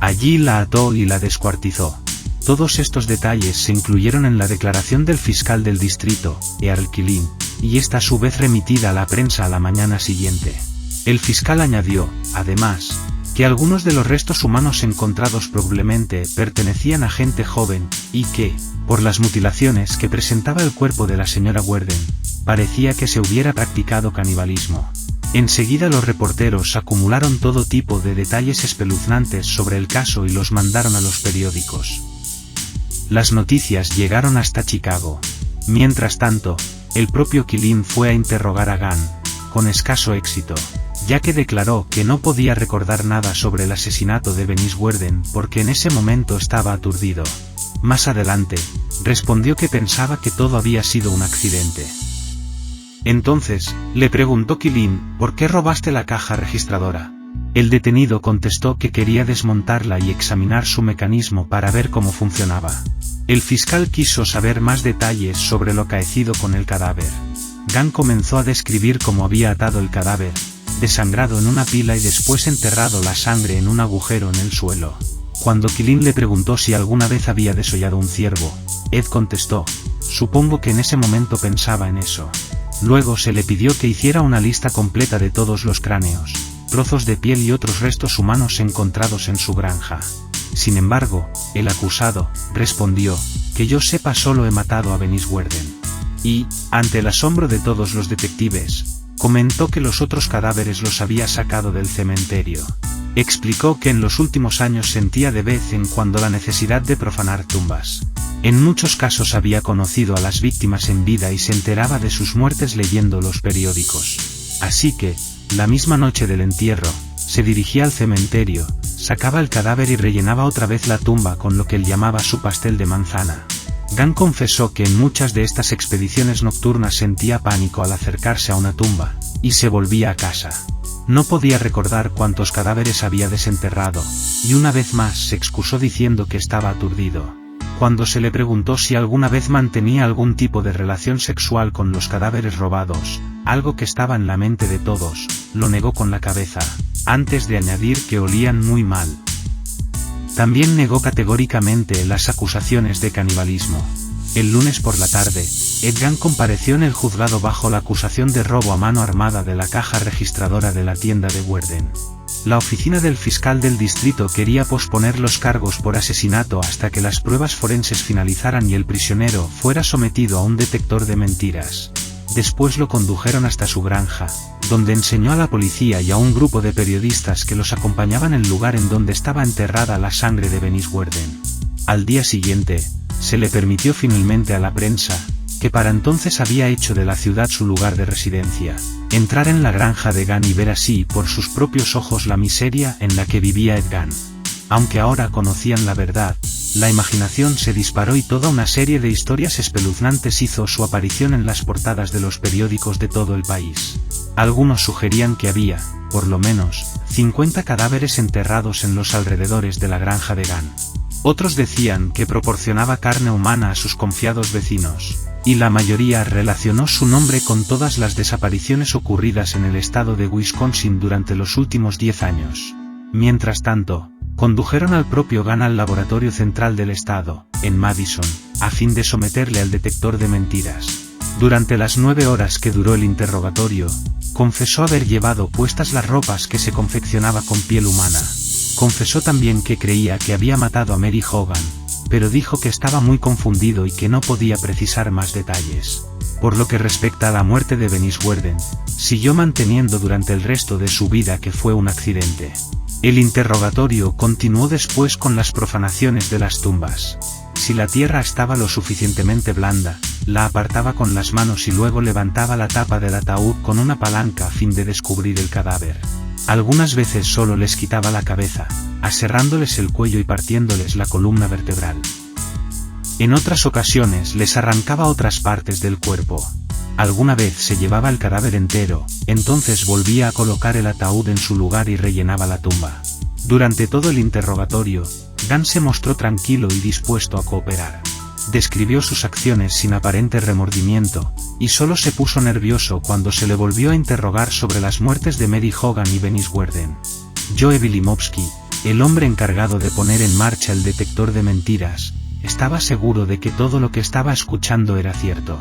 S1: Allí la ató y la descuartizó. Todos estos detalles se incluyeron en la declaración del fiscal del distrito, Earl Killeen, y esta a su vez remitida a la prensa a la mañana siguiente. El fiscal añadió, además, que algunos de los restos humanos encontrados probablemente pertenecían a gente joven, y que, por las mutilaciones que presentaba el cuerpo de la señora Worden, parecía que se hubiera practicado canibalismo. Enseguida los reporteros acumularon todo tipo de detalles espeluznantes sobre el caso y los mandaron a los periódicos. Las noticias llegaron hasta Chicago. Mientras tanto, el propio Killeen fue a interrogar a Gunn, con escaso éxito, ya que declaró que no podía recordar nada sobre el asesinato de Bernice Worden porque en ese momento estaba aturdido. Más adelante, respondió que pensaba que todo había sido un accidente. Entonces, le preguntó Killeen, ¿por qué robaste la caja registradora? El detenido contestó que quería desmontarla y examinar su mecanismo para ver cómo funcionaba. El fiscal quiso saber más detalles sobre lo acaecido con el cadáver. Gunn comenzó a describir cómo había atado el cadáver, desangrado en una pila y después enterrado la sangre en un agujero en el suelo. Cuando Killeen le preguntó si alguna vez había desollado un ciervo, Ed contestó, supongo que en ese momento pensaba en eso. Luego se le pidió que hiciera una lista completa de todos los cráneos, trozos de piel y otros restos humanos encontrados en su granja. Sin embargo, el acusado respondió, que yo sepa solo he matado a Bernice Worden. Y, ante el asombro de todos los detectives, comentó que los otros cadáveres los había sacado del cementerio. Explicó que en los últimos años sentía de vez en cuando la necesidad de profanar tumbas. En muchos casos había conocido a las víctimas en vida y se enteraba de sus muertes leyendo los periódicos. Así que, la misma noche del entierro, se dirigía al cementerio, sacaba el cadáver y rellenaba otra vez la tumba con lo que él llamaba su pastel de manzana. Gunn confesó que en muchas de estas expediciones nocturnas sentía pánico al acercarse a una tumba, y se volvía a casa. No podía recordar cuántos cadáveres había desenterrado, y una vez más se excusó diciendo que estaba aturdido. Cuando se le preguntó si alguna vez mantenía algún tipo de relación sexual con los cadáveres robados, algo que estaba en la mente de todos, lo negó con la cabeza, antes de añadir que olían muy mal. También negó categóricamente las acusaciones de canibalismo. El lunes por la tarde, Ed Gunn compareció en el juzgado bajo la acusación de robo a mano armada de la caja registradora de la tienda de Werden. La oficina del fiscal del distrito quería posponer los cargos por asesinato hasta que las pruebas forenses finalizaran y el prisionero fuera sometido a un detector de mentiras. Después lo condujeron hasta su granja, donde enseñó a la policía y a un grupo de periodistas que los acompañaban el lugar en donde estaba enterrada la sangre de Benis Werden. Al día siguiente, se le permitió finalmente a la prensa, que para entonces había hecho de la ciudad su lugar de residencia, entrar en la granja de Gunn y ver así por sus propios ojos la miseria en la que vivía Ed Gunn. Aunque ahora conocían la verdad, la imaginación se disparó y toda una serie de historias espeluznantes hizo su aparición en las portadas de los periódicos de todo el país. Algunos sugerían que había, por lo menos, 50 cadáveres enterrados en los alrededores de la granja de Gunn. Otros decían que proporcionaba carne humana a sus confiados vecinos, y la mayoría relacionó su nombre con todas las desapariciones ocurridas en el estado de Wisconsin durante los últimos 10 años. Mientras tanto, condujeron al propio Gunn al laboratorio central del estado, en Madison, a fin de someterle al detector de mentiras. Durante las 9 horas que duró el interrogatorio, confesó haber llevado puestas las ropas que se confeccionaba con piel humana. Confesó también que creía que había matado a Mary Hogan, pero dijo que estaba muy confundido y que no podía precisar más detalles. Por lo que respecta a la muerte de Benis Werden, siguió manteniendo durante el resto de su vida que fue un accidente. El interrogatorio continuó después con las profanaciones de las tumbas. Si la tierra estaba lo suficientemente blanda, la apartaba con las manos y luego levantaba la tapa del ataúd con una palanca a fin de descubrir el cadáver. Algunas veces solo les quitaba la cabeza, aserrándoles el cuello y partiéndoles la columna vertebral. En otras ocasiones les arrancaba otras partes del cuerpo. Alguna vez se llevaba el cadáver entero, entonces volvía a colocar el ataúd en su lugar y rellenaba la tumba. Durante todo el interrogatorio, Gunn se mostró tranquilo y dispuesto a cooperar. Describió sus acciones sin aparente remordimiento, y solo se puso nervioso cuando se le volvió a interrogar sobre las muertes de Mary Hogan y Benis Werden. Joe Vilimovsky, el hombre encargado de poner en marcha el detector de mentiras, estaba seguro de que todo lo que estaba escuchando era cierto.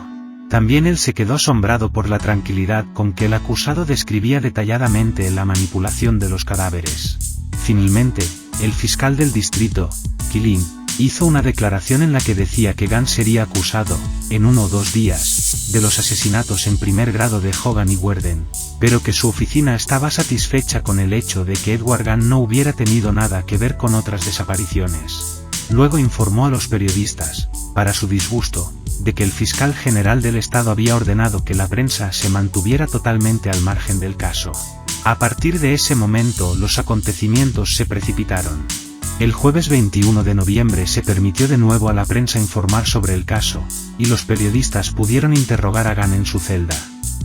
S1: También él se quedó asombrado por la tranquilidad con que el acusado describía detalladamente la manipulación de los cadáveres. Finalmente, el fiscal del distrito, Killeen, hizo una declaración en la que decía que Gunn sería acusado, en 1 o 2 días, de los asesinatos en primer grado de Hogan y Werden, pero que su oficina estaba satisfecha con el hecho de que Edward Gunn no hubiera tenido nada que ver con otras desapariciones. Luego informó a los periodistas, para su disgusto, de que el fiscal general del estado había ordenado que la prensa se mantuviera totalmente al margen del caso. A partir de ese momento los acontecimientos se precipitaron. El jueves 21 de noviembre se permitió de nuevo a la prensa informar sobre el caso, y los periodistas pudieron interrogar a Gunn en su celda.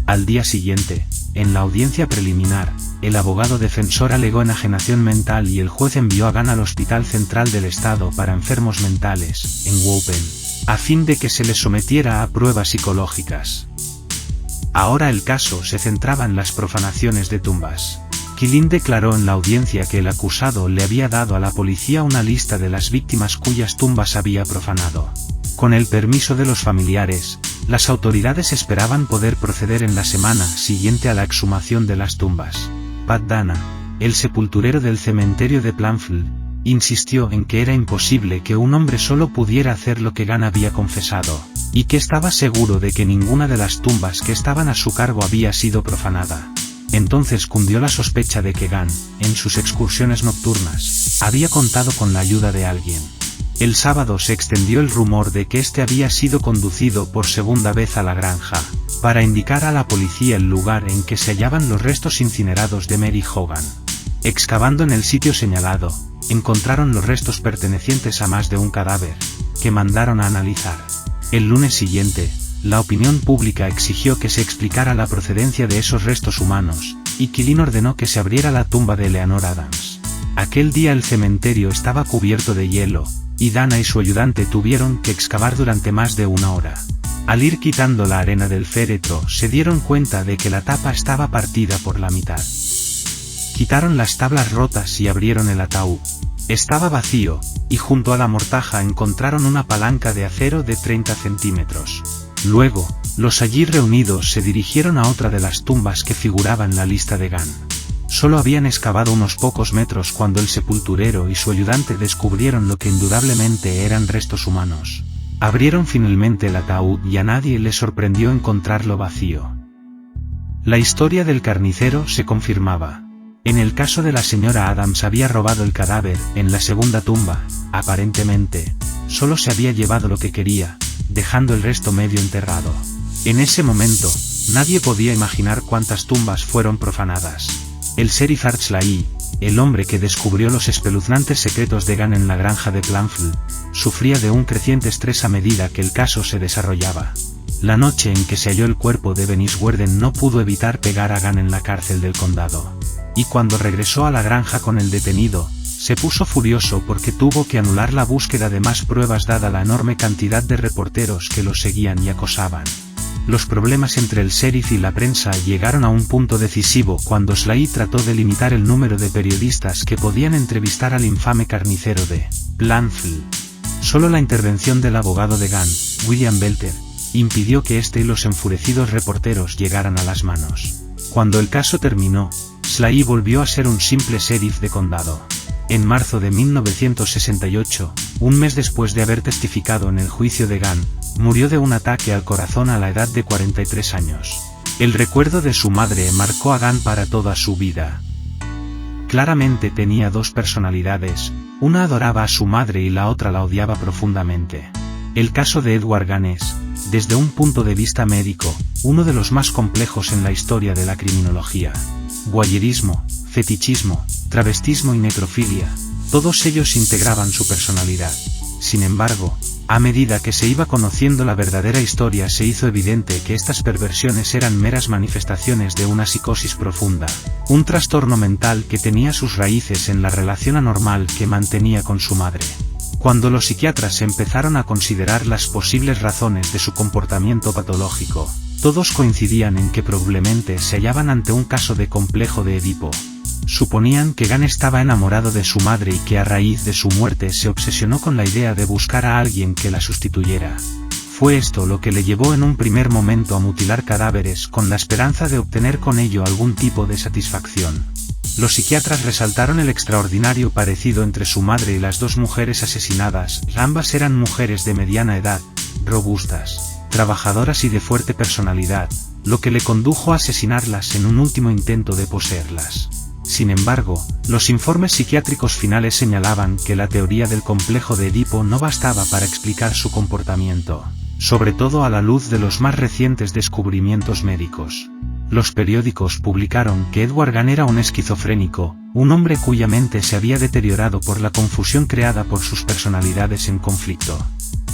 S1: Al día siguiente, en la audiencia preliminar, el abogado defensor alegó enajenación mental y el juez envió a Gunn al Hospital Central del Estado para Enfermos Mentales, en Waupun, a fin de que se le sometiera a pruebas psicológicas. Ahora el caso se centraba en las profanaciones de tumbas. Killeen declaró en la audiencia que el acusado le había dado a la policía una lista de las víctimas cuyas tumbas había profanado. Con el permiso de los familiares, las autoridades esperaban poder proceder en la semana siguiente a la exhumación de las tumbas. Pat Dana, el sepulturero del cementerio de Plainfield, insistió en que era imposible que un hombre solo pudiera hacer lo que Gunn había confesado, y que estaba seguro de que ninguna de las tumbas que estaban a su cargo había sido profanada. Entonces cundió la sospecha de que Gunn, en sus excursiones nocturnas, había contado con la ayuda de alguien. El sábado se extendió el rumor de que este había sido conducido por segunda vez a la granja, para indicar a la policía el lugar en que se hallaban los restos incinerados de Mary Hogan. Excavando en el sitio señalado, encontraron los restos pertenecientes a más de un cadáver, que mandaron a analizar. El lunes siguiente, la opinión pública exigió que se explicara la procedencia de esos restos humanos, y Quilin ordenó que se abriera la tumba de Eleanor Adams. Aquel día el cementerio estaba cubierto de hielo, y Dana y su ayudante tuvieron que excavar durante más de una hora. Al ir quitando la arena del féretro se dieron cuenta de que la tapa estaba partida por la mitad. Quitaron las tablas rotas y abrieron el ataúd. Estaba vacío, y junto a la mortaja encontraron una palanca de acero de 30 centímetros. Luego, los allí reunidos se dirigieron a otra de las tumbas que figuraba en la lista de Gunn. Solo habían excavado unos pocos metros cuando el sepulturero y su ayudante descubrieron lo que indudablemente eran restos humanos. Abrieron finalmente el ataúd y a nadie le sorprendió encontrarlo vacío. La historia del carnicero se confirmaba. En el caso de la señora Adams había robado el cadáver. En la segunda tumba, aparentemente, solo se había llevado lo que quería, dejando el resto medio enterrado. En ese momento, nadie podía imaginar cuántas tumbas fueron profanadas. El sheriff Archleigh, el hombre que descubrió los espeluznantes secretos de Gunn en la granja de Plainfield, sufría de un creciente estrés a medida que el caso se desarrollaba. La noche en que se halló el cuerpo de Venice Warden no pudo evitar pegar a Gunn en la cárcel del condado. Y cuando regresó a la granja con el detenido, se puso furioso porque tuvo que anular la búsqueda de más pruebas dada la enorme cantidad de reporteros que lo seguían y acosaban. Los problemas entre el sheriff y la prensa llegaron a un punto decisivo cuando Sly trató de limitar el número de periodistas que podían entrevistar al infame carnicero de Plainfield. Solo la intervención del abogado de Gunn, William Belter, impidió que este y los enfurecidos reporteros llegaran a las manos. Cuando el caso terminó, Sly volvió a ser un simple sheriff de condado. En marzo de 1968, un mes después de haber testificado en el juicio de Gunn, murió de un ataque al corazón a la edad de 43 años. El recuerdo de su madre marcó a Gunn para toda su vida. Claramente tenía dos personalidades, una adoraba a su madre y la otra la odiaba profundamente. El caso de Edward Gunn es, desde un punto de vista médico, uno de los más complejos en la historia de la criminología. Voyerismo, fetichismo, travestismo y necrofilia, todos ellos integraban su personalidad. Sin embargo, a medida que se iba conociendo la verdadera historia se hizo evidente que estas perversiones eran meras manifestaciones de una psicosis profunda, un trastorno mental que tenía sus raíces en la relación anormal que mantenía con su madre. Cuando los psiquiatras empezaron a considerar las posibles razones de su comportamiento patológico, todos coincidían en que probablemente se hallaban ante un caso de complejo de Edipo. Suponían que Gunn estaba enamorado de su madre y que a raíz de su muerte se obsesionó con la idea de buscar a alguien que la sustituyera. Fue esto lo que le llevó en un primer momento a mutilar cadáveres con la esperanza de obtener con ello algún tipo de satisfacción. Los psiquiatras resaltaron el extraordinario parecido entre su madre y las dos mujeres asesinadas. Ambas eran mujeres de mediana edad, robustas, trabajadoras y de fuerte personalidad, lo que le condujo a asesinarlas en un último intento de poseerlas. Sin embargo, los informes psiquiátricos finales señalaban que la teoría del complejo de Edipo no bastaba para explicar su comportamiento, sobre todo a la luz de los más recientes descubrimientos médicos. Los periódicos publicaron que Edward Gunn era un esquizofrénico, un hombre cuya mente se había deteriorado por la confusión creada por sus personalidades en conflicto.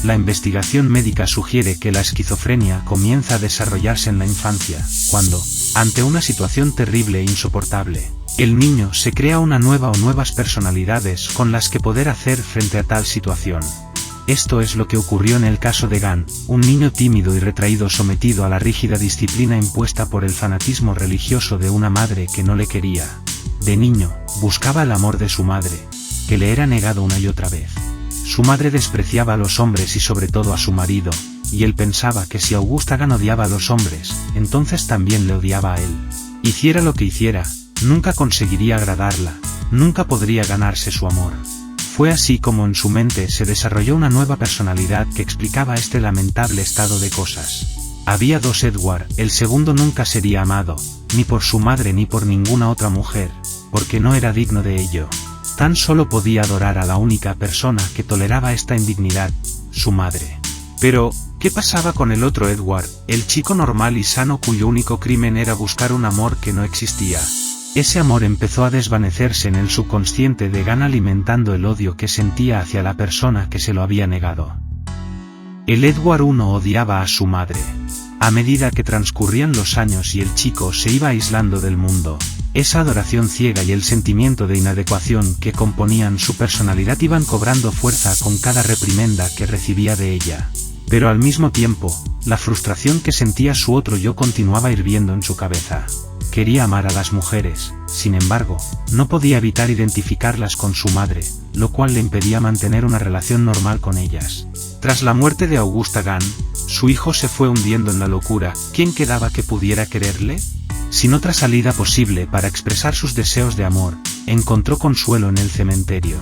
S1: La investigación médica sugiere que la esquizofrenia comienza a desarrollarse en la infancia, cuando, ante una situación terrible e insoportable, el niño se crea una nueva o nuevas personalidades con las que poder hacer frente a tal situación. Esto es lo que ocurrió en el caso de Gunn, un niño tímido y retraído sometido a la rígida disciplina impuesta por el fanatismo religioso de una madre que no le quería. De niño, buscaba el amor de su madre, que le era negado una y otra vez. Su madre despreciaba a los hombres y sobre todo a su marido, y él pensaba que si Augusta Gunn odiaba a los hombres, entonces también le odiaba a él. Hiciera lo que hiciera, nunca conseguiría agradarla, nunca podría ganarse su amor. Fue así como en su mente se desarrolló una nueva personalidad que explicaba este lamentable estado de cosas. Había dos Edward, el segundo nunca sería amado, ni por su madre ni por ninguna otra mujer, porque no era digno de ello. Tan solo podía adorar a la única persona que toleraba esta indignidad, su madre. Pero, ¿qué pasaba con el otro Edward, el chico normal y sano cuyo único crimen era buscar un amor que no existía? Ese amor empezó a desvanecerse en el subconsciente de Gunn, alimentando el odio que sentía hacia la persona que se lo había negado. El Edward I odiaba a su madre. A medida que transcurrían los años y el chico se iba aislando del mundo, esa adoración ciega y el sentimiento de inadecuación que componían su personalidad iban cobrando fuerza con cada reprimenda que recibía de ella. Pero al mismo tiempo, la frustración que sentía su otro yo continuaba hirviendo en su cabeza. Quería amar a las mujeres, sin embargo, no podía evitar identificarlas con su madre, lo cual le impedía mantener una relación normal con ellas. Tras la muerte de Augusta Gunn, su hijo se fue hundiendo en la locura. ¿Quién quedaba que pudiera quererle? Sin otra salida posible para expresar sus deseos de amor, encontró consuelo en el cementerio.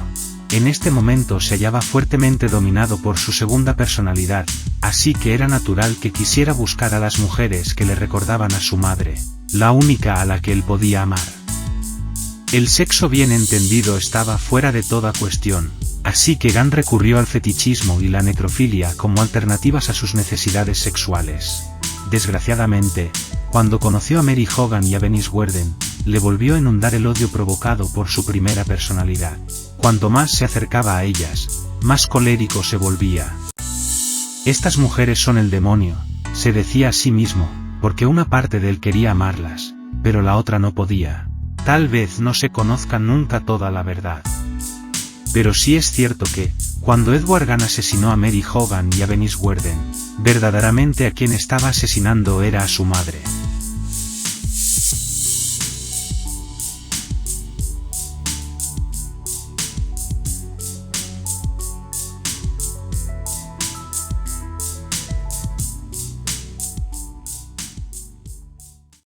S1: En este momento se hallaba fuertemente dominado por su segunda personalidad, así que era natural que quisiera buscar a las mujeres que le recordaban a su madre, la única a la que él podía amar. El sexo bien entendido estaba fuera de toda cuestión, así que Gunn recurrió al fetichismo y la necrofilia como alternativas a sus necesidades sexuales. Desgraciadamente, cuando conoció a Mary Hogan y a Venice Warden, le volvió a inundar el odio provocado por su primera personalidad. Cuanto más se acercaba a ellas, más colérico se volvía. Estas mujeres son el demonio, se decía a sí mismo, porque una parte de él quería amarlas, pero la otra no podía. Tal vez no se conozca nunca toda la verdad. Pero sí es cierto que, cuando Edward Gunn asesinó a Mary Hogan y a Venice Warden, verdaderamente a quien estaba asesinando era a su madre.